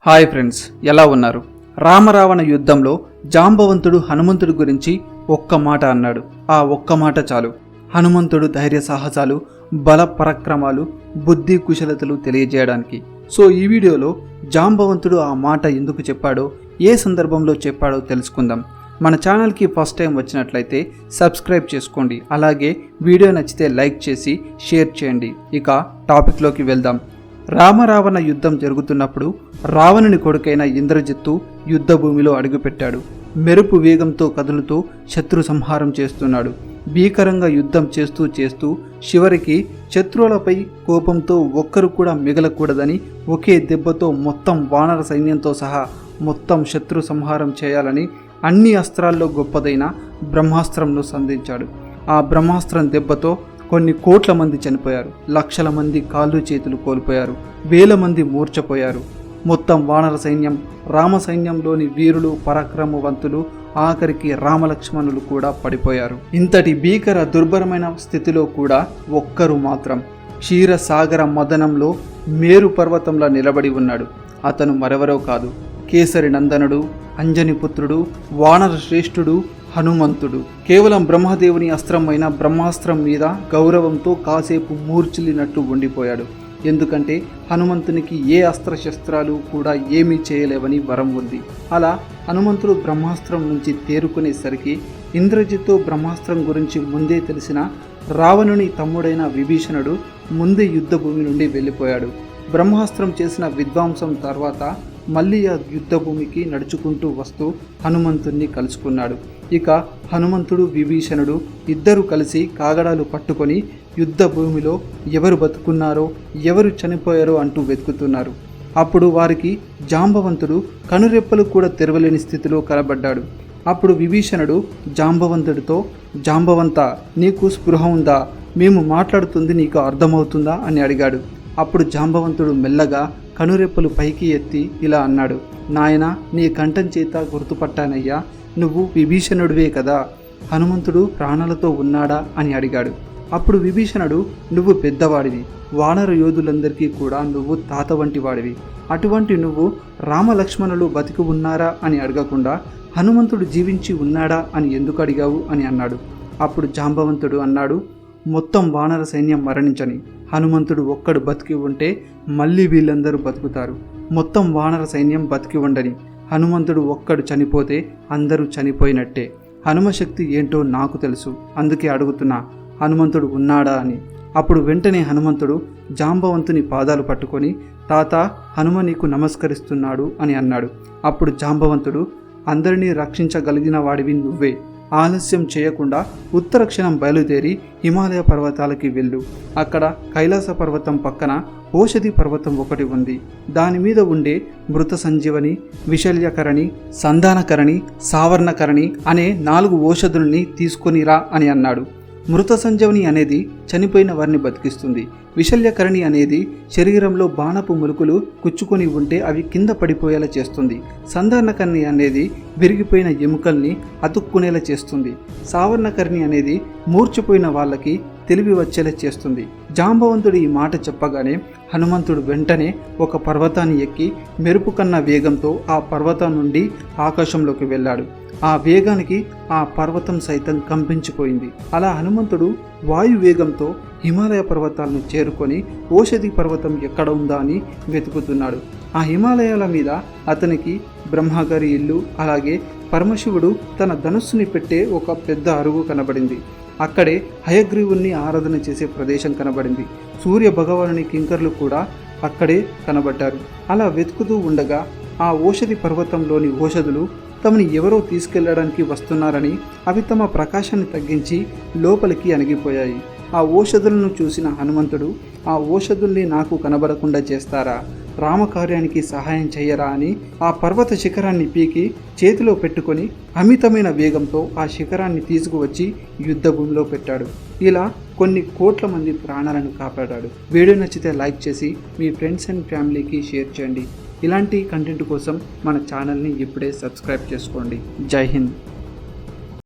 Hi friends, ఎలా ఉన్నారు? రామరావణ యుద్ధంలో జాంబవంతుడు హనుమంతుడి గురించి ఒక్క మాట అన్నాడు. ఆ ఒక్క మాట చాలు హనుమంతుడు ధైర్య సాహసాలు, బల పరాక్రమాలు, బుద్ధి కుశలతలు తెలియజేయడానికి. సో ఈ వీడియోలో జాంబవంతుడు ఆ మాట ఎందుకు చెప్పాడో, ఏ సందర్భంలో చెప్పాడో తెలుసుకుందాం. మన ఛానల్కి ఫస్ట్ టైం వచ్చినట్లయితే సబ్స్క్రైబ్ చేసుకోండి. అలాగే వీడియో నచ్చితే లైక్ చేసి షేర్ చేయండి. ఇక టాపిక్లోకి వెళ్దాం. రామరావణ యుద్ధం జరుగుతున్నప్పుడు రావణుని కొడుకైన ఇంద్రజిత్తు యుద్ధ భూమిలో అడుగుపెట్టాడు. మెరుపు వేగంతో కదులుతూ శత్రు సంహారం చేస్తున్నాడు. భీకరంగా యుద్ధం చేస్తూ చివరికి శత్రువులపై కోపంతో ఒక్కరు కూడా మిగలకూడదని ఒకే దెబ్బతో మొత్తం వానర సైన్యంతో సహా మొత్తం శత్రు సంహారం చేయాలని అన్ని అస్త్రాల్లో గొప్పదైన బ్రహ్మాస్త్రంను సంధించాడు. ఆ బ్రహ్మాస్త్రం దెబ్బతో కొన్ని కోట్ల మంది చనిపోయారు, లక్షల మంది కాళ్ళు చేతులు కోల్పోయారు, వేల మంది మూర్ఛపోయారు. మొత్తం వానర సైన్యం, రామ సైన్యంలోని వీరులు, పరాక్రమవంతులు, ఆఖరికి రామలక్ష్మణులు కూడా పడిపోయారు. ఇంతటి భీకర దుర్భరమైన స్థితిలో కూడా ఒక్కరు మాత్రం క్షీరసాగర మదనంలో మేరు పర్వతంలా నిలబడి ఉన్నాడు. అతను మరెవరో కాదు, కేసరి నందనుడు, అంజనిపుత్రుడు, వానర శ్రేష్ఠుడు హనుమంతుడు. కేవలం బ్రహ్మదేవుని అస్త్రమైన బ్రహ్మాస్త్రం మీద గౌరవంతో కాసేపు మూర్ఛిల్లినట్టు ఉండిపోయాడు. ఎందుకంటే హనుమంతునికి ఏ అస్త్రశస్త్రాలు కూడా ఏమీ చేయలేవని వరం ఉంది. అలా హనుమంతుడు బ్రహ్మాస్త్రం నుంచి తేరుకునేసరికి ఇంద్రజిత్తు బ్రహ్మాస్త్రం గురించి ముందే తెలిసిన రావణుని తమ్ముడైన విభీషణుడు ముందే యుద్ధభూమి నుండి వెళ్ళిపోయాడు. బ్రహ్మాస్త్రం చేసిన విధ్వంసం తర్వాత మళ్ళీ ఆ యుద్ధభూమికి నడుచుకుంటూ వస్తూ హనుమంతుణ్ణి కలుసుకున్నాడు. ఇక హనుమంతుడు, విభీషణుడు ఇద్దరు కలిసి కాగడాలు పట్టుకొని యుద్ధ భూమిలో ఎవరు బతుకున్నారో, ఎవరు చనిపోయారో అంటూ వెతుకుతున్నారు. అప్పుడు వారికి జాంబవంతుడు కనురెప్పలు కూడా తెరవలేని స్థితిలో కనబడ్డాడు. అప్పుడు విభీషణుడు జాంబవంతుడితో, జాంబవంత, నీకు స్పృహ ఉందా? మేము మాట్లాడుతుంది నీకు అర్థమవుతుందా అని అడిగాడు. అప్పుడు జాంబవంతుడు మెల్లగా కనురెప్పలు పైకి ఎత్తి ఇలా అన్నాడు, నాయన, నీ కంఠం చేత గుర్తుపట్టానయ్యా, నువ్వు విభీషణుడివే కదా. హనుమంతుడు ప్రాణాలతో ఉన్నాడా అని అడిగాడు. అప్పుడు విభీషణుడు, నువ్వు పెద్దవాడివి, వానర యోధులందరికీ కూడా నువ్వు తాత వంటి వాడివి, అటువంటి నువ్వు రామలక్ష్మణులు బతికి ఉన్నారా అని అడగకుండా హనుమంతుడు జీవించి ఉన్నాడా అని ఎందుకు అడిగావు అని అన్నాడు. అప్పుడు జాంబవంతుడు అన్నాడు, మొత్తం వానర సైన్యం మరణించని హనుమంతుడు ఒక్కడు బతికి ఉంటే మళ్ళీ వీళ్ళందరూ బతుకుతారు. మొత్తం వానర సైన్యం బతికి ఉండని హనుమంతుడు ఒక్కడు చనిపోతే అందరూ చనిపోయినట్టే. హనుమశక్తి ఏంటో నాకు తెలుసు, అందుకే అడుగుతున్నా, హనుమంతుడు ఉన్నాడా అని. అప్పుడు వెంటనే హనుమంతుడు జాంబవంతుని పాదాలు పట్టుకొని, తాత, హనుమ నీకు నమస్కరిస్తున్నాడు అని అన్నాడు. అప్పుడు జాంబవంతుడు, అందరినీ రక్షించగలిగిన వాడివి నువ్వే. ఆలస్యం చేయకుండా ఉత్తర క్షణం బయలుదేరి హిమాలయ పర్వతాలకి వెళ్ళు. అక్కడ కైలాస పర్వతం పక్కన ఓషధి పర్వతం ఒకటి ఉంది. దాని మీద ఉండే మృత సంజీవని, విశల్యకరణి, సంధానకరణి, సావర్ణకరణి అనే 4 ఓషధుల్ని తీసుకొనిరా అని అన్నాడు. మృత సంజీవని అనేది చనిపోయిన వారిని బతికిస్తుంది. విశల్యకరణి అనేది శరీరంలో బాణపు ములుకులు కుచ్చుకొని ఉంటే అవి కింద పడిపోయేలా చేస్తుంది. సంధానకరణి అనేది విరిగిపోయిన ఎముకల్ని అతుక్కునేలా చేస్తుంది. సావర్ణకరణి అనేది మూర్చిపోయిన వాళ్ళకి తెలివి వచ్చేలా చేస్తుంది. జాంబవంతుడు ఈ మాట చెప్పగానే హనుమంతుడు వెంటనే ఒక పర్వతాన్ని ఎక్కి మెరుపు కన్నా వేగంతో ఆ పర్వతం నుండి ఆకాశంలోకి వెళ్ళాడు. ఆ వేగానికి ఆ పర్వతం సైతం కంపించిపోయింది. అలా హనుమంతుడు వాయు వేగంతో హిమాలయ పర్వతాలను చేరుకొని ఓషధి పర్వతం ఎక్కడ ఉందా అని వెతుకుతున్నాడు. ఆ హిమాలయాల మీద అతనికి బ్రహ్మగారి ఇల్లు, అలాగే పరమశివుడు తన ధనుస్సుని పెట్టే ఒక పెద్ద అరుగు కనబడింది. అక్కడే హయగ్రీవుణ్ణి ఆరాధన చేసే ప్రదేశం కనబడింది. సూర్య భగవానుని కింకర్లు కూడా అక్కడే కనబడ్డారు. అలా వెతుకుతూ ఉండగా ఆ ఓషధి పర్వతంలోని ఓషధులు తమని ఎవరో తీసుకెళ్లడానికి వస్తున్నారని అవి తమ ప్రకాశాన్ని తగ్గించి లోపలికి అణిగిపోయాయి. ఆ ఓషధులను చూసిన హనుమంతుడు, ఆ ఓషధుల్ని నాకు కనబడకుండా చేస్తారా, రామకార్యానికి సహాయం చెయ్యరా అని ఆ పర్వత శిఖరాన్ని పీకి చేతిలో పెట్టుకొని అమితమైన వేగంతో ఆ శిఖరాన్ని తీసుకువచ్చి యుద్ధభూమిలో పెట్టాడు. ఇలా కొన్ని కోట్ల మంది ప్రాణాలను కాపాడాడు. వీడియో నచ్చితే లైక్ చేసి మీ ఫ్రెండ్స్ అండ్ ఫ్యామిలీకి షేర్ చేయండి. ఇలాంటి కంటెంట్ కోసం మన ఛానల్ని ఇప్పుడే సబ్స్క్రైబ్ చేసుకోండి. జై హింద్.